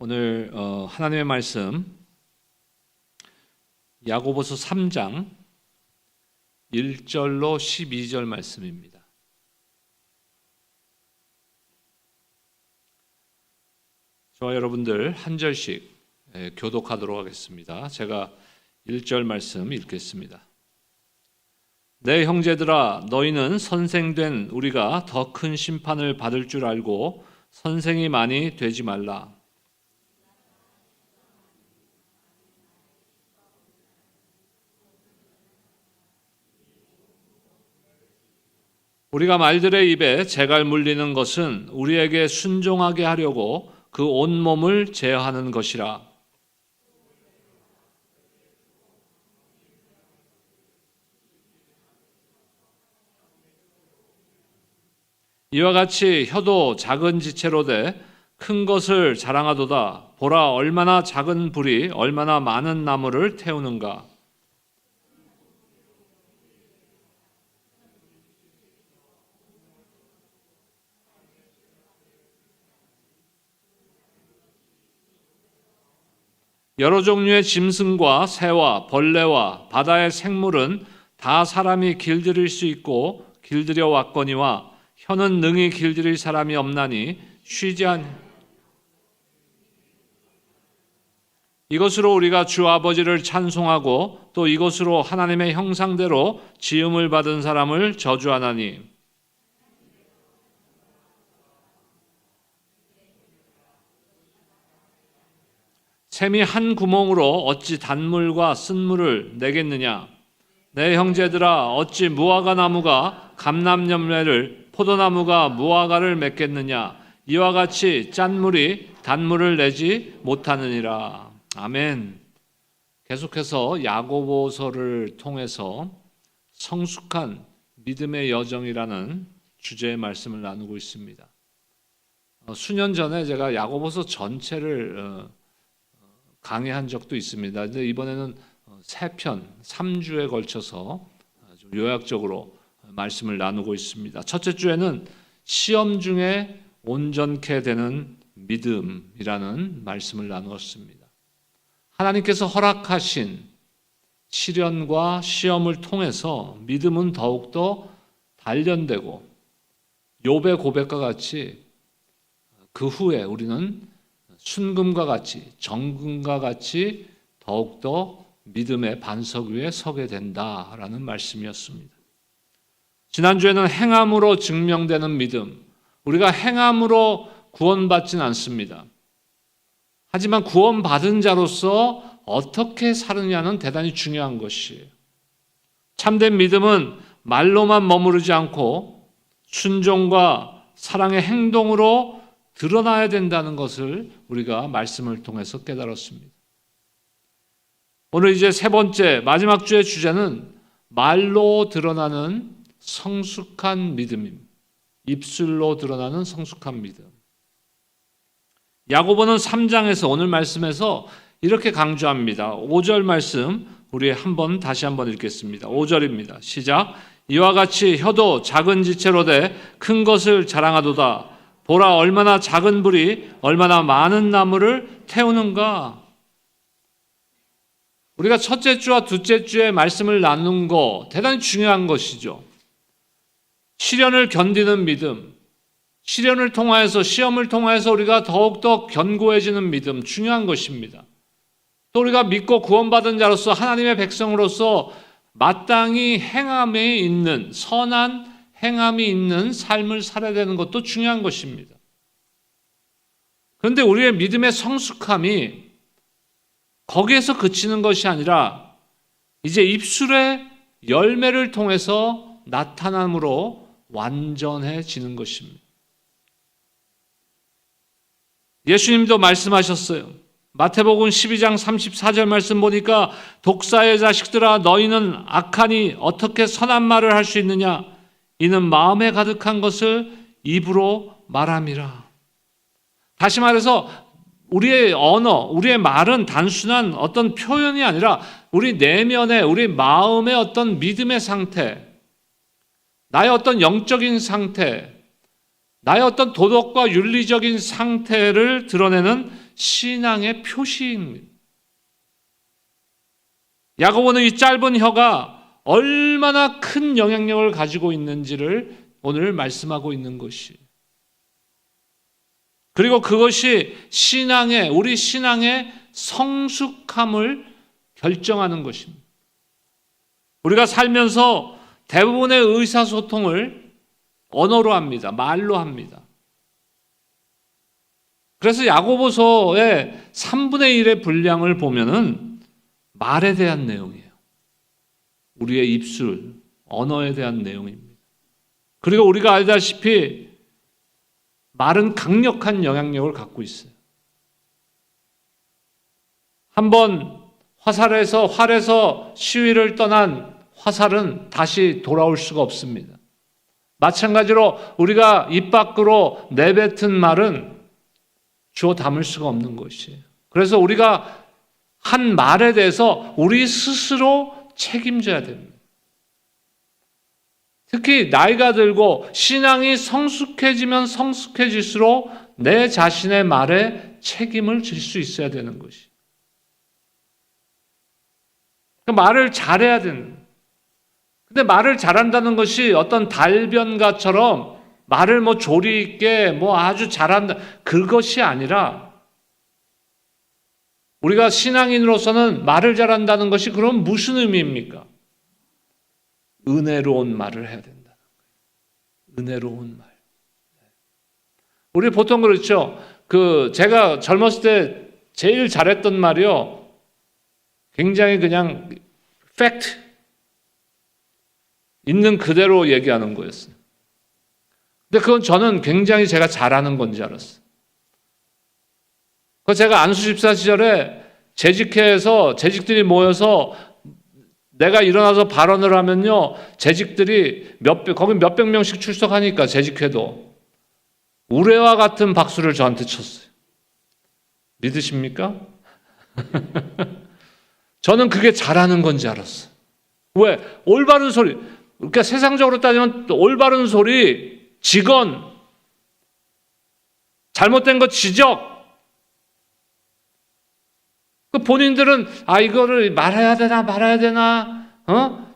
오늘 하나님의 말씀 야고보서 3장 1절로 12절 말씀입니다. 저와 여러분들 한 절씩 교독하도록 하겠습니다. 제가 1절 말씀 읽겠습니다. 내 형제들아, 너희는 선생된 우리가 더 큰 심판을 받을 줄 알고 선생이 많이 되지 말라. 우리가 말들의 입에 재갈 물리는 것은 우리에게 순종하게 하려고 그 온몸을 제어하는 것이라. 이와 같이 혀도 작은 지체로 돼 큰 것을 자랑하도다. 보라, 얼마나 작은 불이 얼마나 많은 나무를 태우는가. 여러 종류의 짐승과 새와 벌레와 바다의 생물은 다 사람이 길들일 수 있고 길들여 왔거니와 혀는 능히 길들일 사람이 없나니 쉬지 않. 이것으로 우리가 주 아버지를 찬송하고 또 이것으로 하나님의 형상대로 지음을 받은 사람을 저주하나니. 샘이 한 구멍으로 어찌 단물과 쓴물을 내겠느냐? 내 형제들아, 어찌 무화과 나무가 감람열매를 포도나무가 무화과를 맺겠느냐? 이와 같이 짠물이 단물을 내지 못하느니라. 아멘. 계속해서 야고보서를 통해서 성숙한 믿음의 여정이라는 주제의 말씀을 나누고 있습니다. 수년 전에 제가 야고보서 전체를 강의한 적도 있습니다. 근데 이번에는 3편, 3주에 걸쳐서 좀 요약적으로 말씀을 나누고 있습니다. 첫째 주에는 시험 중에 온전케 되는 믿음이라는 말씀을 나누었습니다. 하나님께서 허락하신 시련과 시험을 통해서 믿음은 더욱더 단련되고 욥의 고백과 같이 그 후에 우리는 순금과 같이 정금과 같이 더욱더 믿음의 반석 위에 서게 된다라는 말씀이었습니다. 지난주에는 행함으로 증명되는 믿음, 우리가 행함으로 구원받지는 않습니다. 하지만 구원받은 자로서 어떻게 사느냐는 대단히 중요한 것이에요. 참된 믿음은 말로만 머무르지 않고 순종과 사랑의 행동으로 드러나야 된다는 것을 우리가 말씀을 통해서 깨달았습니다. 오늘 이제 세 번째 마지막 주의 주제는 말로 드러나는 성숙한 믿음입니다. 입술로 드러나는 성숙한 믿음. 야고보는 3장에서 오늘 말씀에서 이렇게 강조합니다. 5절 말씀 우리 다시 한번 읽겠습니다. 5절입니다. 시작. 이와 같이 혀도 작은 지체로 돼 큰 것을 자랑하도다. 보라, 얼마나 작은 불이 얼마나 많은 나무를 태우는가. 우리가 첫째 주와 둘째 주에 말씀을 나눈 거 대단히 중요한 것이죠. 시련을 견디는 믿음, 시련을 통하여서 시험을 통하여서 우리가 더욱더 견고해지는 믿음 중요한 것입니다. 또 우리가 믿고 구원받은 자로서 하나님의 백성으로서 마땅히 행함에 있는 선한 행함이 있는 삶을 살아야 되는 것도 중요한 것입니다. 그런데 우리의 믿음의 성숙함이 거기에서 그치는 것이 아니라 이제 입술의 열매를 통해서 나타남으로 완전해지는 것입니다. 예수님도 말씀하셨어요. 마태복음 12장 34절 말씀 보니까 독사의 자식들아, 너희는 악하니 어떻게 선한 말을 할 수 있느냐? 이는 마음에 가득한 것을 입으로 말함이라. 다시 말해서 우리의 언어, 우리의 말은 단순한 어떤 표현이 아니라 우리 내면의, 우리 마음의 어떤 믿음의 상태, 나의 어떤 영적인 상태, 나의 어떤 도덕과 윤리적인 상태를 드러내는 신앙의 표시입니다. 야고보는 이 짧은 혀가 얼마나 큰 영향력을 가지고 있는지를 오늘 말씀하고 있는 것이. 그리고 그것이 우리 신앙의 성숙함을 결정하는 것입니다. 우리가 살면서 대부분의 의사소통을 언어로 합니다. 말로 합니다. 그래서 야고보서의 3분의 1의 분량을 보면은 말에 대한 내용이에요. 우리의 입술, 언어에 대한 내용입니다. 그리고 우리가 알다시피 말은 강력한 영향력을 갖고 있어요. 한번 활에서 시위를 떠난 화살은 다시 돌아올 수가 없습니다. 마찬가지로 우리가 입 밖으로 내뱉은 말은 주워 담을 수가 없는 것이에요. 그래서 우리가 한 말에 대해서 우리 스스로 책임져야 됩니다. 특히 나이가 들고 신앙이 성숙해지면 성숙해질수록 내 자신의 말에 책임을 질 수 있어야 되는 것이. 말을 잘해야 되는. 근데 말을 잘한다는 것이 어떤 달변가처럼 말을 조리 있게 아주 잘한다, 그것이 아니라 우리가 신앙인으로서는 말을 잘한다는 것이 그럼 무슨 의미입니까? 은혜로운 말을 해야 된다. 은혜로운 말. 우리 보통 그렇죠. 제가 젊었을 때 제일 잘했던 말이요. 굉장히 그냥 팩트. 있는 그대로 얘기하는 거였어요. 근데 그건 저는 굉장히 제가 잘하는 건지 알았어요. 제가 안수집사 시절에 재직회에서 재직들이 모여서 내가 일어나서 발언을 하면요, 재직들이 거기 몇백 명씩 출석하니까 재직회도 우레와 같은 박수를 저한테 쳤어요. 믿으십니까? 저는 그게 잘하는 건지 알았어요. 왜? 올바른 소리. 그러니까 세상적으로 따지면 올바른 소리, 직언, 잘못된 거 지적. 본인들은 이거를 말해야 되나 말아야 되나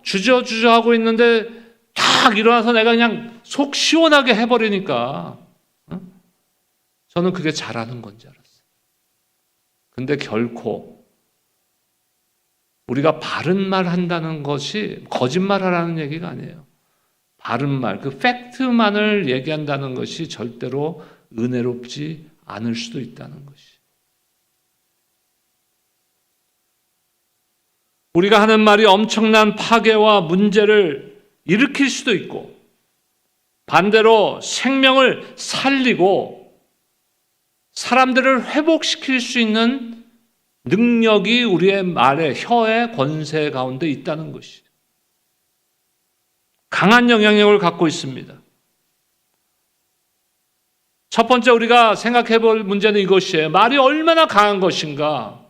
주저주저 하고 있는데 탁 일어나서 내가 그냥 속 시원하게 해버리니까 저는 그게 잘하는 건지 알았어요. 근데 결코 우리가 바른 말 한다는 것이 거짓말하라는 얘기가 아니에요. 바른 말, 그 팩트만을 얘기한다는 것이 절대로 은혜롭지 않을 수도 있다는 것이. 우리가 하는 말이 엄청난 파괴와 문제를 일으킬 수도 있고 반대로 생명을 살리고 사람들을 회복시킬 수 있는 능력이 우리의 말의 혀의 권세 가운데 있다는 것이 강한 영향력을 갖고 있습니다. 첫 번째 우리가 생각해 볼 문제는 이것이에요. 말이 얼마나 강한 것인가.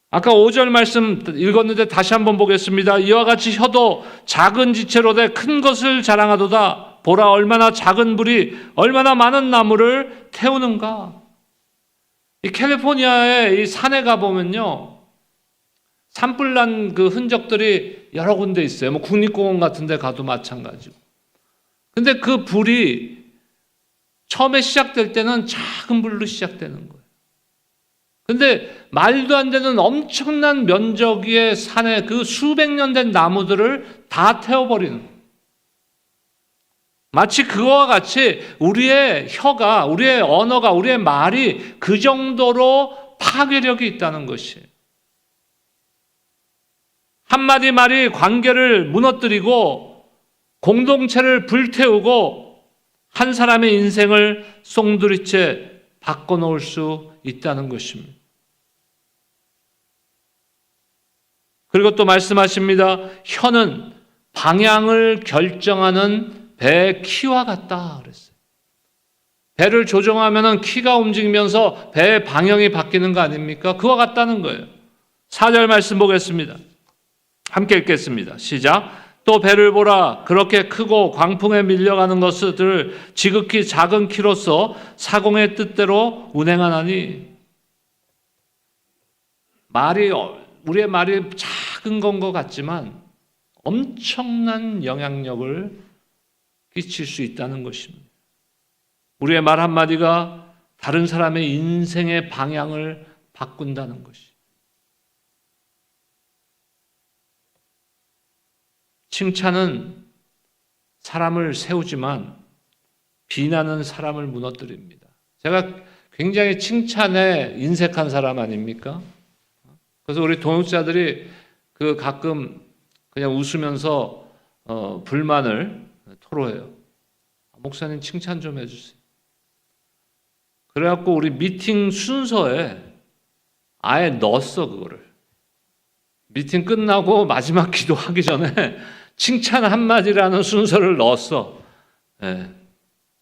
아까 5절 말씀 읽었는데 다시 한번 보겠습니다. 이와 같이 혀도 작은 지체로 돼 큰 것을 자랑하도다. 보라 얼마나 작은 불이 얼마나 많은 나무를 태우는가. 이 캘리포니아의 이 산에 가보면요, 산불 난 그 흔적들이 여러 군데 있어요. 국립공원 같은 데 가도 마찬가지고. 근데 그 불이 처음에 시작될 때는 작은 불로 시작되는 거예요. 근데 말도 안 되는 엄청난 면적의 산에 그 수백 년 된 나무들을 다 태워버리는 거예요. 마치 그와 같이 우리의 혀가, 우리의 언어가, 우리의 말이 그 정도로 파괴력이 있다는 것이에요. 한마디 말이 관계를 무너뜨리고 공동체를 불태우고 한 사람의 인생을 송두리째 바꿔놓을 수 있다는 것입니다. 그리고 또 말씀하십니다. 혀는 방향을 결정하는 배의 키와 같다 그랬어요. 배를 조종하면 키가 움직이면서 배의 방향이 바뀌는 거 아닙니까? 그와 같다는 거예요. 4절 말씀 보겠습니다. 함께 읽겠습니다. 시작. 또 배를 보라. 그렇게 크고 광풍에 밀려가는 것을 지극히 작은 키로서 사공의 뜻대로 운행하나니. 우리의 말이 작은 건 것 같지만 엄청난 영향력을 끼칠 수 있다는 것입니다. 우리의 말 한마디가 다른 사람의 인생의 방향을 바꾼다는 것이. 칭찬은 사람을 세우지만 비난은 사람을 무너뜨립니다. 제가 굉장히 칭찬에 인색한 사람 아닙니까? 그래서 우리 동역자들이 가끔 그냥 웃으면서 불만을 토로해요. 목사님 칭찬 좀 해주세요. 그래갖고 우리 미팅 순서에 아예 넣었어, 그거를. 미팅 끝나고 마지막 기도하기 전에 칭찬 한마디라는 순서를 넣었어. 네.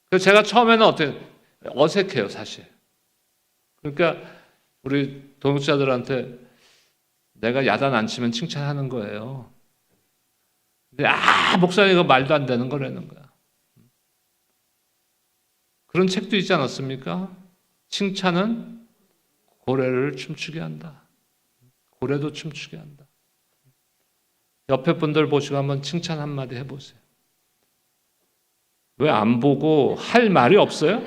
그래서 제가 처음에는 어색해요, 사실. 그러니까 우리 동역자들한테 내가 야단 안 치면 칭찬하는 거예요. 근데 목사님 이거 말도 안 되는 거라는 거야. 그런 책도 있지 않았습니까? 칭찬은 고래를 춤추게 한다. 고래도 춤추게 한다. 옆에 분들 보시고 한번 칭찬 한마디 해보세요. 왜 안 보고 할 말이 없어요?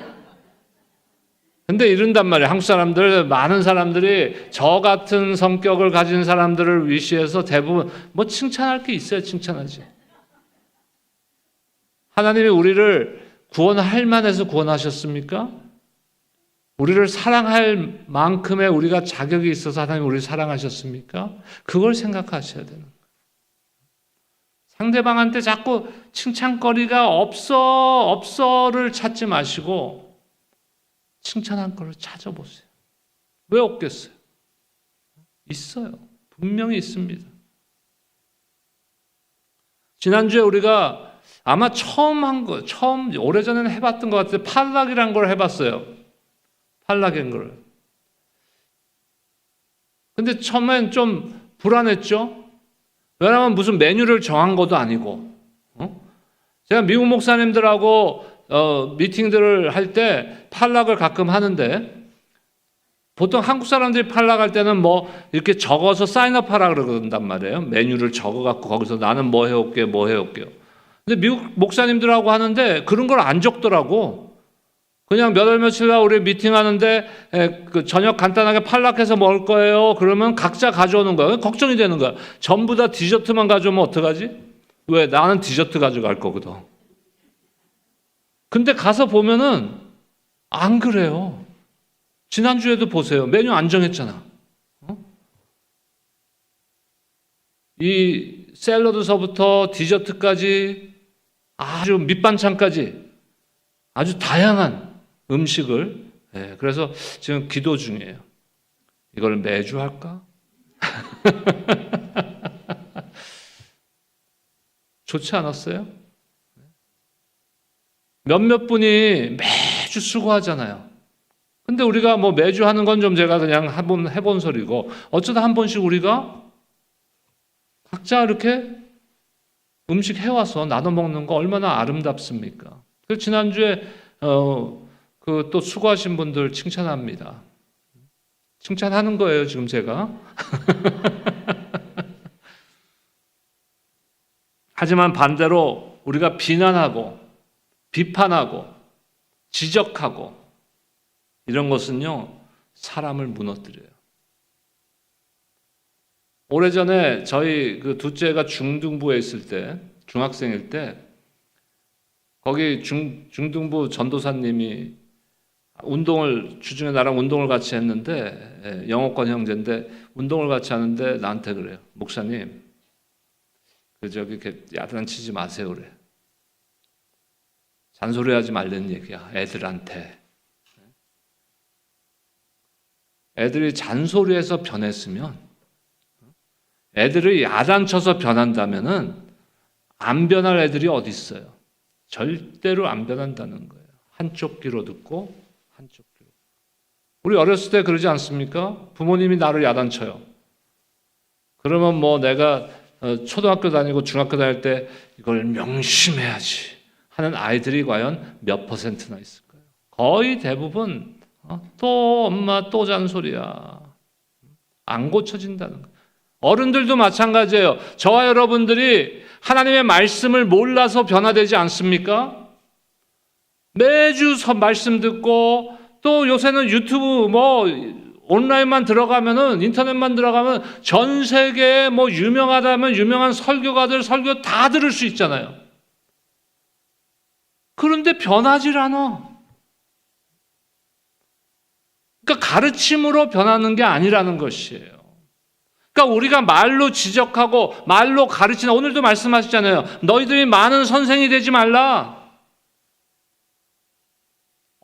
근데 이런단 말이에요. 한국 사람들, 많은 사람들이 저 같은 성격을 가진 사람들을 위시해서 대부분 뭐 칭찬할 게 있어야 칭찬하지. 하나님이 우리를 구원할 만해서 구원하셨습니까? 우리를 사랑할 만큼의 우리가 자격이 있어서 하나님 우리를 사랑하셨습니까? 그걸 생각하셔야 되는 거예요. 상대방한테 자꾸 칭찬거리가 없어를 찾지 마시고 칭찬한 거를 찾아보세요. 왜 없겠어요? 있어요. 분명히 있습니다. 지난주에 우리가 아마 처음 오래전에는 해봤던 것 같아요. 팔락이란 걸 해봤어요. 팔락인 걸. 근데 처음엔 좀 불안했죠? 왜냐하면 무슨 메뉴를 정한 것도 아니고. 제가 미국 목사님들하고 미팅들을 할 때 팔락을 가끔 하는데 보통 한국 사람들이 팔락할 때는 뭐 이렇게 적어서 사인업하라 그러단 말이에요. 메뉴를 적어갖고 거기서 나는 뭐 해올게요, 뭐 해올게요. 근데 미국 목사님들하고 하는데 그런 걸 안 적더라고. 그냥 몇 월 며칠 날 우리 미팅하는데 저녁 간단하게 팔락해서 먹을 거예요. 그러면 각자 가져오는 거야. 걱정이 되는 거야. 전부 다 디저트만 가져오면 어떡하지? 왜? 나는 디저트 가져갈 거거든. 근데 가서 보면은 안 그래요. 지난주에도 보세요. 메뉴 안 정했잖아. 이 샐러드서부터 디저트까지 아주 밑반찬까지 아주 다양한 음식을 그래서 지금 기도 중이에요. 이걸 매주 할까? 좋지 않았어요? 몇몇 분이 매주 수고하잖아요. 근데 우리가 뭐 매주 하는 건 좀 제가 그냥 한번 해본 소리고 어쩌다 한 번씩 우리가 각자 이렇게 음식 해와서 나눠 먹는 거 얼마나 아름답습니까? 그래서 지난주에 또 수고하신 분들 칭찬합니다. 칭찬하는 거예요, 지금 제가. 하지만 반대로 우리가 비난하고 비판하고 지적하고 이런 것은요, 사람을 무너뜨려요. 오래전에 저희 둘째가 중등부에 있을 때, 중학생일 때, 거기 중등부 전도사님이 주중에 나랑 운동을 같이 했는데, 영어권 형제인데, 운동을 같이 하는데 나한테 그래요. 목사님, 이렇게 야단치지 마세요, 그래. 잔소리하지 말라는 얘기야, 애들한테. 애들이 잔소리해서 변했으면, 애들이 야단쳐서 변한다면은 안 변할 애들이 어디 있어요? 절대로 안 변한다는 거예요. 한쪽 귀로 듣고 한쪽 귀로. 우리 어렸을 때 그러지 않습니까? 부모님이 나를 야단쳐요. 그러면 뭐 내가 초등학교 다니고 중학교 다닐 때 이걸 명심해야지 하는 아이들이 과연 몇 %나 있을까요? 거의 대부분 또 엄마 또 잔소리야. 안 고쳐진다는 거예요. 어른들도 마찬가지예요. 저와 여러분들이 하나님의 말씀을 몰라서 변화되지 않습니까? 매주 말씀 듣고 또 요새는 유튜브 온라인만 들어가면은 인터넷만 들어가면 전 세계에 유명하다면 유명한 설교가들 설교 다 들을 수 있잖아요. 그런데 변하질 않아. 그러니까 가르침으로 변하는 게 아니라는 것이에요. 그러니까 우리가 말로 지적하고 말로 가르치는, 오늘도 말씀하셨잖아요. 너희들이 많은 선생이 되지 말라.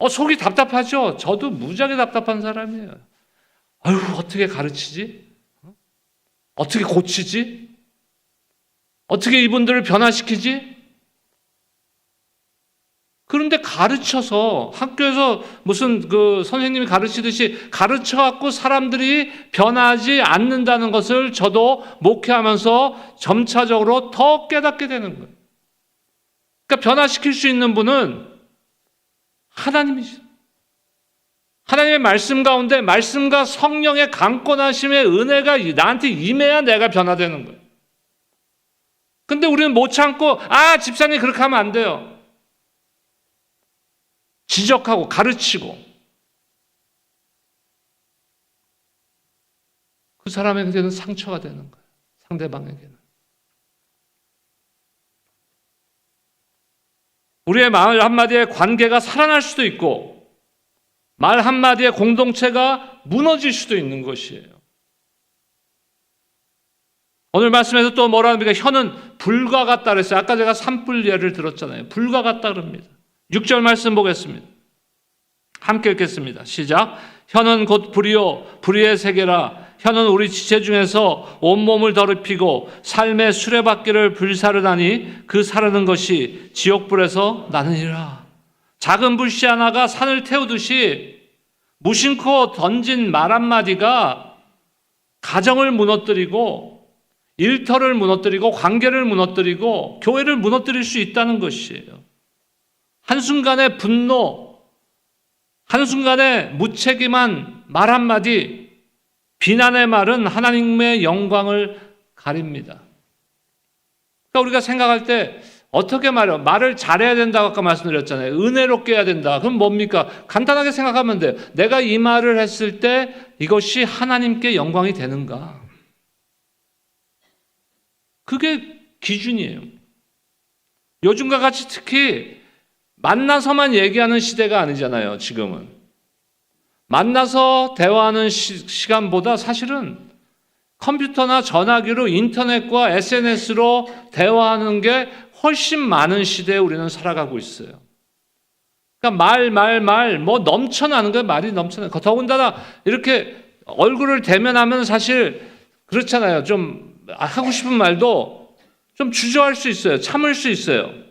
속이 답답하죠? 저도 무지하게 답답한 사람이에요. 아유, 어떻게 가르치지? 어떻게 고치지? 어떻게 이분들을 변화시키지? 그런데 가르쳐서 학교에서 무슨 선생님이 가르치듯이 가르쳐갖고 사람들이 변하지 않는다는 것을 저도 목회하면서 점차적으로 더 깨닫게 되는 거예요. 그러니까 변화시킬 수 있는 분은 하나님이죠. 하나님의 말씀 가운데 말씀과 성령의 강권하심의 은혜가 나한테 임해야 내가 변화되는 거예요. 근데 우리는 못 참고 집사님 그렇게 하면 안 돼요. 지적하고 가르치고 그 사람에게는 상처가 되는 거예요. 상대방에게는. 우리의 말 한마디에 관계가 살아날 수도 있고 말 한마디에 공동체가 무너질 수도 있는 것이에요. 오늘 말씀에서 또 뭐라 합니까? 혀는 불과 같다 그랬어요. 아까 제가 산불 예를 들었잖아요. 불과 같다 그럽니다. 6절 말씀 보겠습니다. 함께 읽겠습니다. 시작. 혀는 곧 불이요 불의의 세계라. 혀는 우리 지체 중에서 온몸을 더럽히고 삶의 수레바퀴를 불사르다니 그 사르는 것이 지옥불에서 나느니라. 작은 불씨 하나가 산을 태우듯이 무심코 던진 말 한마디가 가정을 무너뜨리고 일터를 무너뜨리고 관계를 무너뜨리고 교회를 무너뜨릴 수 있다는 것이에요. 한순간의 분노, 한순간의 무책임한 말 한마디, 비난의 말은 하나님의 영광을 가립니다. 그러니까 우리가 생각할 때 어떻게 말해요? 말을 잘해야 된다고 아까 말씀드렸잖아요. 은혜롭게 해야 된다. 그럼 뭡니까? 간단하게 생각하면 돼요. 내가 이 말을 했을 때 이것이 하나님께 영광이 되는가? 그게 기준이에요. 요즘과 같이 특히 만나서만 얘기하는 시대가 아니잖아요, 지금은. 만나서 대화하는 시간보다 사실은 컴퓨터나 전화기로 인터넷과 SNS로 대화하는 게 훨씬 많은 시대에 우리는 살아가고 있어요. 그러니까 넘쳐나는 거예요. 말이 넘쳐나요. 더군다나 이렇게 얼굴을 대면하면 사실 그렇잖아요. 좀 하고 싶은 말도 좀 주저할 수 있어요. 참을 수 있어요.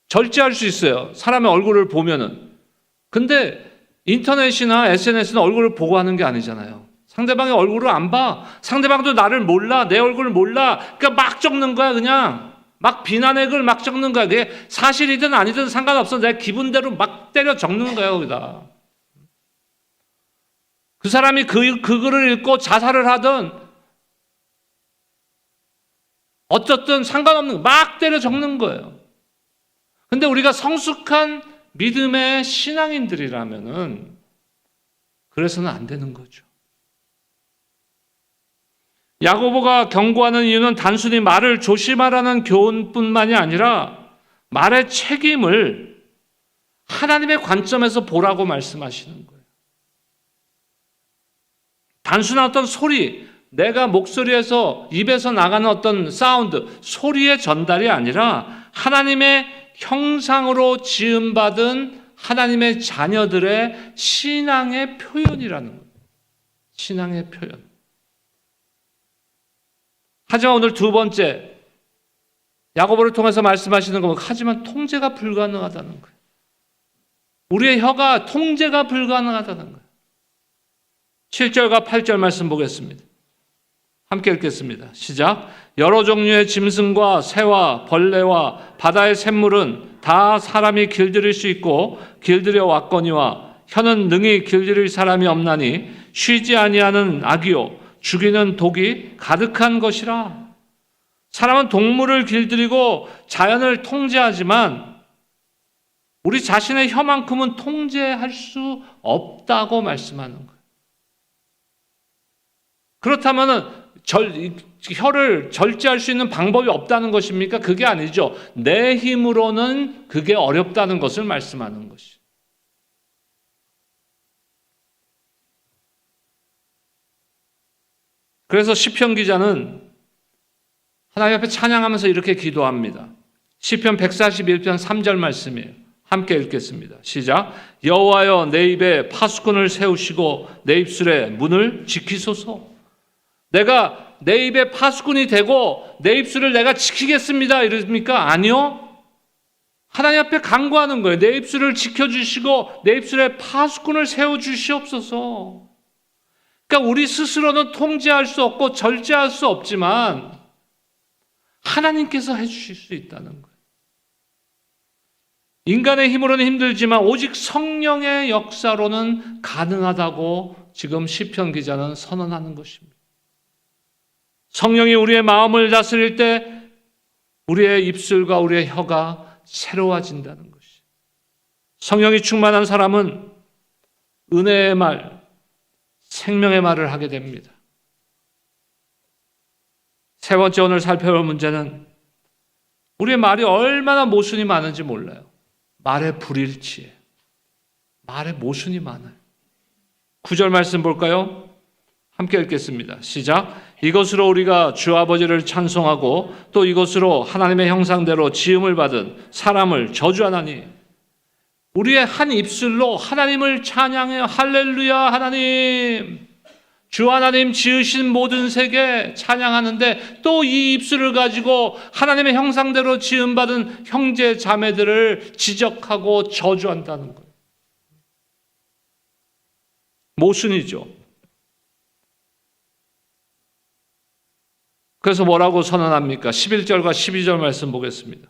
절제할 수 있어요. 사람의 얼굴을 보면은. 근데 인터넷이나 SNS는 얼굴을 보고 하는 게 아니잖아요. 상대방의 얼굴을 안 봐. 상대방도 나를 몰라. 내 얼굴을 몰라. 그러니까 막 적는 거야, 그냥. 막 비난의 글 막 적는 거야. 그게 사실이든 아니든 상관없어. 내 기분대로 막 때려 적는 거야, 거기다. 그 사람이 그 글을 읽고 자살을 하든 어쨌든 상관없는 거 막 때려 적는 거예요. 근데 우리가 성숙한 믿음의 신앙인들이라면은 그래서는 안 되는 거죠. 야고보가 경고하는 이유는 단순히 말을 조심하라는 교훈뿐만이 아니라 말의 책임을 하나님의 관점에서 보라고 말씀하시는 거예요. 단순한 어떤 소리, 내가 목소리에서 입에서 나가는 어떤 사운드, 소리의 전달이 아니라 하나님의 형상으로 지음받은 하나님의 자녀들의 신앙의 표현이라는 거예요. 신앙의 표현. 하지만 오늘 두 번째, 야고보를 통해서 말씀하시는 건 하지만 통제가 불가능하다는 거예요. 우리의 혀가 통제가 불가능하다는 거예요. 7절과 8절 말씀 보겠습니다. 함께 읽겠습니다. 시작. 여러 종류의 짐승과 새와 벌레와 바다의 샘물은 다 사람이 길들일 수 있고 길들여 왔거니와 혀는 능히 길들일 사람이 없나니 쉬지 아니하는 악이요 죽이는 독이 가득한 것이라. 사람은 동물을 길들이고 자연을 통제하지만 우리 자신의 혀만큼은 통제할 수 없다고 말씀하는 거예요. 그렇다면 혀를 절제할 수 있는 방법이 없다는 것입니까? 그게 아니죠. 내 힘으로는 그게 어렵다는 것을 말씀하는 것이죠. 그래서 시편 기자는 하나님 앞에 찬양하면서 이렇게 기도합니다. 시편 141편 3절 말씀이에요. 함께 읽겠습니다. 시작. 여호와여 내 입에 파수꾼을 세우시고 내 입술의 문을 지키소서. 내가 내 입에 파수꾼이 되고 내 입술을 내가 지키겠습니다. 이럽니까? 아니요. 하나님 앞에 간구하는 거예요. 내 입술을 지켜주시고 내 입술에 파수꾼을 세워주시옵소서. 그러니까 우리 스스로는 통제할 수 없고 절제할 수 없지만 하나님께서 해주실 수 있다는 거예요. 인간의 힘으로는 힘들지만 오직 성령의 역사로는 가능하다고 지금 시편 기자는 선언하는 것입니다. 성령이 우리의 마음을 다스릴 때 우리의 입술과 우리의 혀가 새로워진다는 것이에요. 성령이 충만한 사람은 은혜의 말, 생명의 말을 하게 됩니다. 세 번째 오늘 살펴볼 문제는 우리의 말이 얼마나 모순이 많은지 몰라요. 말의 불일치에 말의 모순이 많아요. 9절 말씀 볼까요? 함께 읽겠습니다. 시작. 이것으로 우리가 주 아버지를 찬송하고 또 이것으로 하나님의 형상대로 지음을 받은 사람을 저주하나니. 우리의 한 입술로 하나님을 찬양해요. 할렐루야 하나님. 주 하나님 지으신 모든 세계 찬양하는데 또 이 입술을 가지고 하나님의 형상대로 지음받은 형제 자매들을 지적하고 저주한다는 거예요. 모순이죠. 그래서 뭐라고 선언합니까? 11절과 12절 말씀 보겠습니다.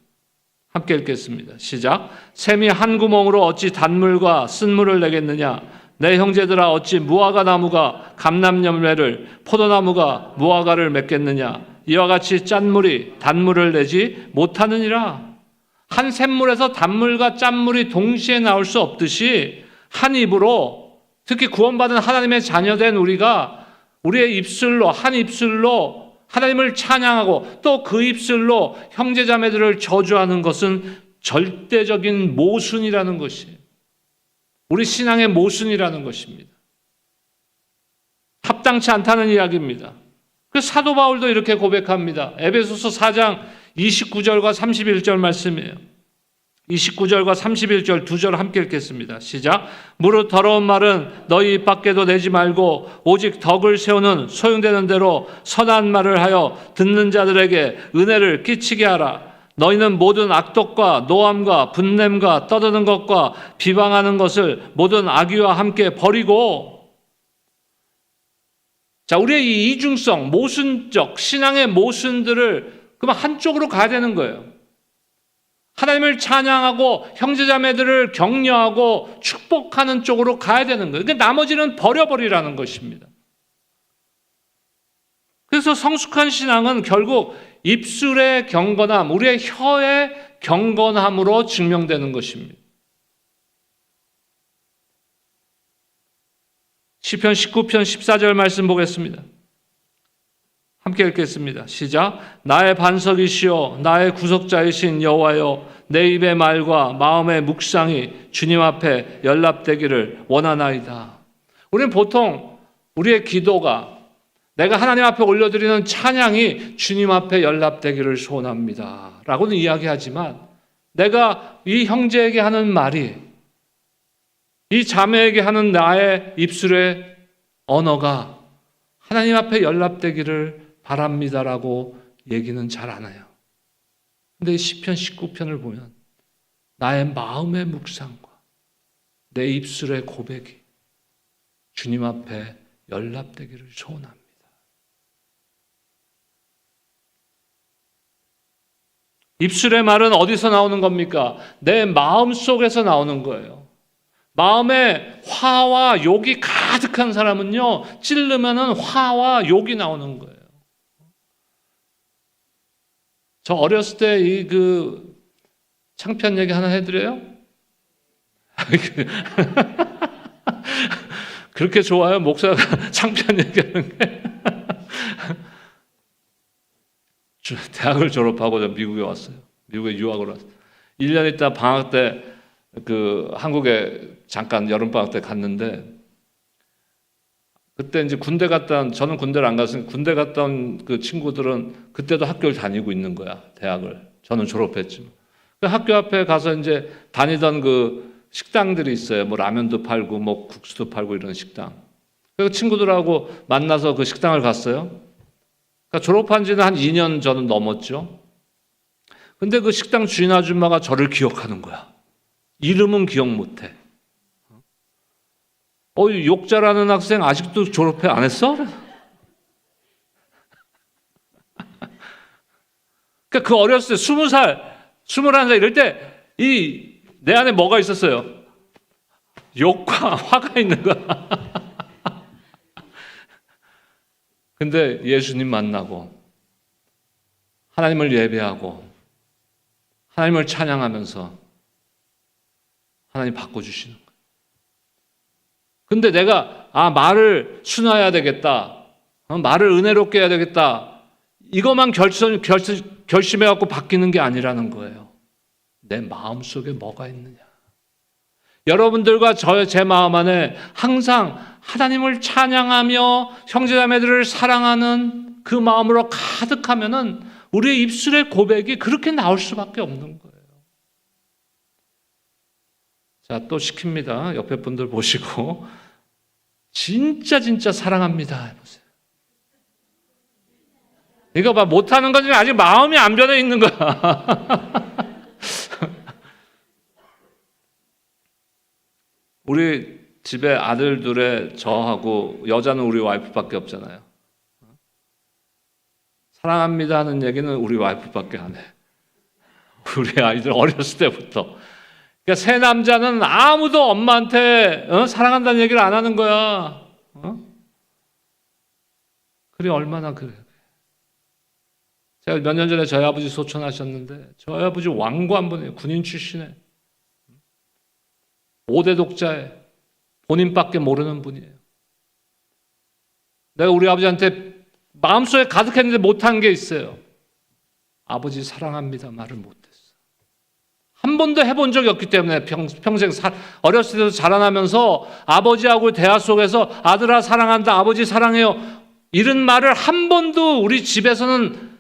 함께 읽겠습니다. 시작. 샘이 한 구멍으로 어찌 단물과 쓴물을 내겠느냐? 내 형제들아 어찌 무화과 나무가 감람열매를 포도나무가 무화과를 맺겠느냐? 이와 같이 짠물이 단물을 내지 못하느니라. 한 샘물에서 단물과 짠물이 동시에 나올 수 없듯이 한 입으로 특히 구원받은 하나님의 자녀된 우리가 우리의 입술로 한 입술로 하나님을 찬양하고 또 그 입술로 형제자매들을 저주하는 것은 절대적인 모순이라는 것이에요. 우리 신앙의 모순이라는 것입니다. 합당치 않다는 이야기입니다. 그래서 사도 바울도 이렇게 고백합니다. 에베소서 4장 29절과 31절 말씀이에요. 29절과 31절 두 절 함께 읽겠습니다. 시작. 무릇 더러운 말은 너희 입 밖에도 내지 말고 오직 덕을 세우는 소용되는 대로 선한 말을 하여 듣는 자들에게 은혜를 끼치게 하라. 너희는 모든 악독과 노함과 분냄과 떠드는 것과 비방하는 것을 모든 악의와 함께 버리고. 자, 우리의 이 이중성, 모순적 신앙의 모순들을 그만 한쪽으로 가야 되는 거예요. 하나님을 찬양하고 형제자매들을 격려하고 축복하는 쪽으로 가야 되는 거예요. 그러니까 나머지는 버려버리라는 것입니다. 그래서 성숙한 신앙은 결국 입술의 경건함, 우리의 혀의 경건함으로 증명되는 것입니다. 시편 19편 14절 말씀 보겠습니다. 함께 읽겠습니다. 시작. 나의 반석이시여 나의 구속자이신 여호와여 내 입의 말과 마음의 묵상이 주님 앞에 연락되기를 원하나이다. 우리는 보통 우리의 기도가 내가 하나님 앞에 올려드리는 찬양이 주님 앞에 연락되기를 소원합니다 라고는 이야기하지만 내가 이 형제에게 하는 말이 이 자매에게 하는 나의 입술의 언어가 하나님 앞에 연락되기를 바랍니다라고 얘기는 잘 안 해요. 근데 시편 19편을 보면 나의 마음의 묵상과 내 입술의 고백이 주님 앞에 연락되기를 소원합니다. 입술의 말은 어디서 나오는 겁니까? 내 마음 속에서 나오는 거예요. 마음에 화와 욕이 가득한 사람은요, 찌르면은 화와 욕이 나오는 거예요. 저 어렸을 때 창피한 얘기 하나 해드려요? 그렇게 좋아요? 목사가 창피한 얘기 하는 게? 대학을 졸업하고 저 미국에 왔어요. 미국에 유학을 왔어요. 1년 있다 방학 때 한국에 잠깐 여름방학 때 갔는데, 그때 이제 저는 군대를 안 갔으니 군대 갔다 온 그 친구들은 그때도 학교를 다니고 있는 거야, 대학을. 저는 졸업했지만. 그 학교 앞에 가서 이제 다니던 그 식당들이 있어요. 뭐 라면도 팔고, 뭐 국수도 팔고 이런 식당. 그래서 친구들하고 만나서 그 식당을 갔어요. 그러니까 졸업한 지는 한 2년 저는 넘었죠. 근데 그 식당 주인 아줌마가 저를 기억하는 거야. 이름은 기억 못해. 욕 잘하는 학생 아직도 졸업해 안 했어? 그러니까 그 어렸을 때 20살, 21살 이럴 때 내 안에 뭐가 있었어요? 욕과 화가 있는 거야. 근데 예수님 만나고 하나님을 예배하고 하나님을 찬양하면서 하나님 바꿔주시는 거예요. 근데 내가 말을 순화해야 되겠다, 말을 은혜롭게 해야 되겠다, 이것만 결심해갖고 바뀌는 게 아니라는 거예요. 내 마음속에 뭐가 있느냐. 여러분들과 제 마음 안에 항상 하나님을 찬양하며 형제자매들을 사랑하는 그 마음으로 가득하면은 우리의 입술의 고백이 그렇게 나올 수밖에 없는 거예요. 자, 또 시킵니다. 옆에 분들 보시고 진짜 사랑합니다 해보세요. 이거 봐, 못하는 거지. 아직 마음이 안 변해 있는 거야. 우리 집에 아들 둘에 저하고, 여자는 우리 와이프밖에 없잖아요. 사랑합니다 하는 얘기는 우리 와이프밖에 안 해. 우리 아이들 어렸을 때부터. 그러니까 새 남자는 아무도 엄마한테 사랑한다는 얘기를 안 하는 거야. 그래, 얼마나 그래. 제가 몇 년 전에 저희 아버지 소천하셨는데, 저희 아버지 왕관분이에요. 군인 출신에. 5대 독자에 본인밖에 모르는 분이에요. 내가 우리 아버지한테 마음속에 가득했는데 못한 게 있어요. 아버지 사랑합니다 말을 못했어. 한 번도 해본 적이 없기 때문에 평생 어렸을 때도 자라나면서 아버지하고 대화 속에서 아들아 사랑한다, 아버지 사랑해요, 이런 말을 한 번도 우리 집에서는,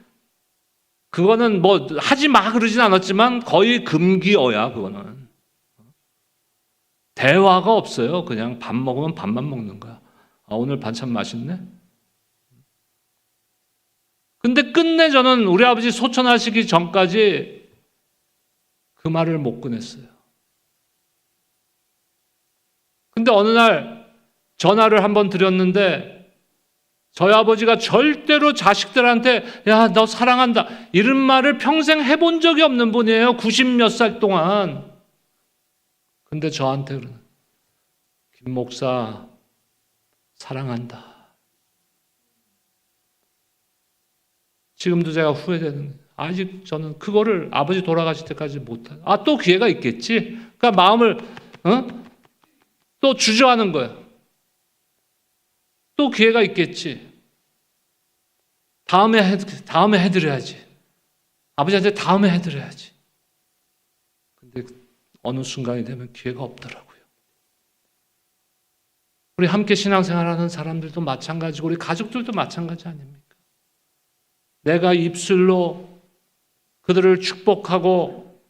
그거는 뭐 하지 마 그러진 않았지만 거의 금기어야. 그거는 대화가 없어요. 그냥 밥 먹으면 밥만 먹는 거야. 오늘 반찬 맛있네. 근데 끝내 저는 우리 아버지 소천하시기 전까지 그 말을 못 꺼냈어요. 근데 어느 날 전화를 한번 드렸는데, 저희 아버지가 절대로 자식들한테 야, 너 사랑한다 이런 말을 평생 해본 적이 없는 분이에요. 90몇 살 동안. 근데 저한테 그러는, 김 목사 사랑한다. 지금도 제가 후회되는, 아직 저는 그거를 아버지 돌아가실 때까지 못해. 또 기회가 있겠지. 그러니까 마음을 또 주저하는 거야. 또 기회가 있겠지. 다음에 해드려야지. 아버지한테 다음에 해드려야지. 근데 어느 순간이 되면 기회가 없더라고요. 우리 함께 신앙생활하는 사람들도 마찬가지고 우리 가족들도 마찬가지 아닙니까? 내가 입술로 그들을 축복하고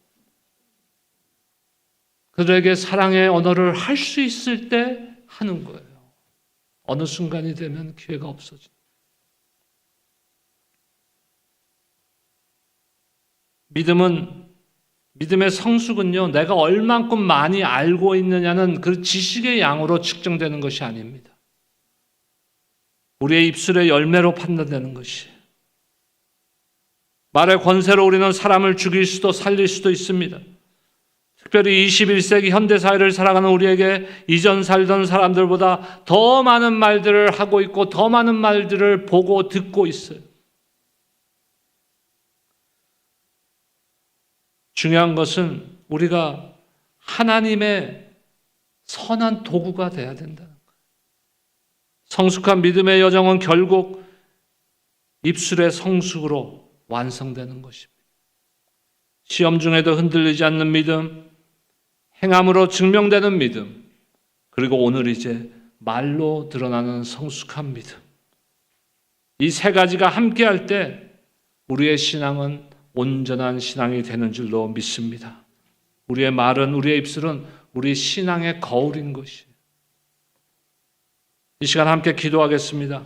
그들에게 사랑의 언어를 할 수 있을 때 하는 거예요. 어느 순간이 되면 기회가 없어진다. 믿음의 성숙은요, 내가 얼만큼 많이 알고 있느냐는 그 지식의 양으로 측정되는 것이 아닙니다. 우리의 입술의 열매로 판단되는 것이. 말의 권세로 우리는 사람을 죽일 수도 살릴 수도 있습니다. 특별히 21세기 현대사회를 살아가는 우리에게 이전 살던 사람들보다 더 많은 말들을 하고 있고 더 많은 말들을 보고 듣고 있어요. 중요한 것은 우리가 하나님의 선한 도구가 돼야 된다는 거예요. 성숙한 믿음의 여정은 결국 입술의 성숙으로 완성되는 것입니다. 시험 중에도 흔들리지 않는 믿음, 행함으로 증명되는 믿음, 그리고 오늘 이제 말로 드러나는 성숙한 믿음. 이 세 가지가 함께할 때 우리의 신앙은 온전한 신앙이 되는 줄로 믿습니다. 우리의 말은, 우리의 입술은 우리 신앙의 거울인 것이에요. 이 시간 함께 기도하겠습니다.